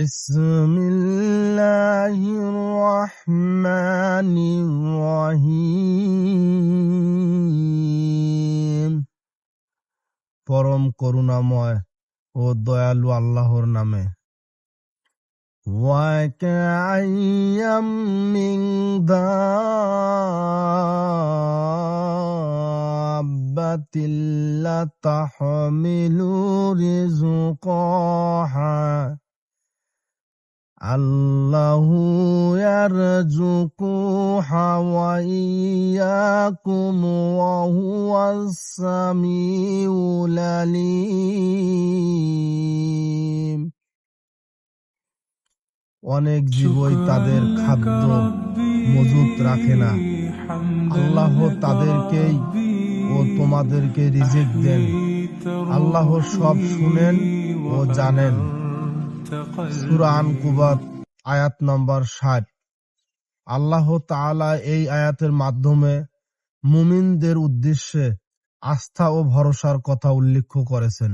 বিসমিল্লাহির রহমানির রহিম। পরম করুণাময় ও দয়ালু আল্লাহর নামে। ওয়াকাআইয়াম মিন দাব্বাতিন লা তাহমিলু রিজকাহা আল্লাহু ইয়ারযুকুহা ওয়া ইয়্যাকুম ওয়া হুয়াস সামিউল আলীম। অনেক জীবই তাদের খাদ্য মজুত রাখে না, আল্লাহ তাদেরকেই ও তোমাদেরকে রিজিক দেন। আল্লাহ সব শুনেন ও জানেন। সূরা আনকাবুত আয়াত নম্বর 60। আল্লাহ তাআলা এই আয়াতের মাধ্যমে মুমিনদের উদ্দেশ্যে আস্থা ও ভরসার কথা উল্লেখ করেছেন।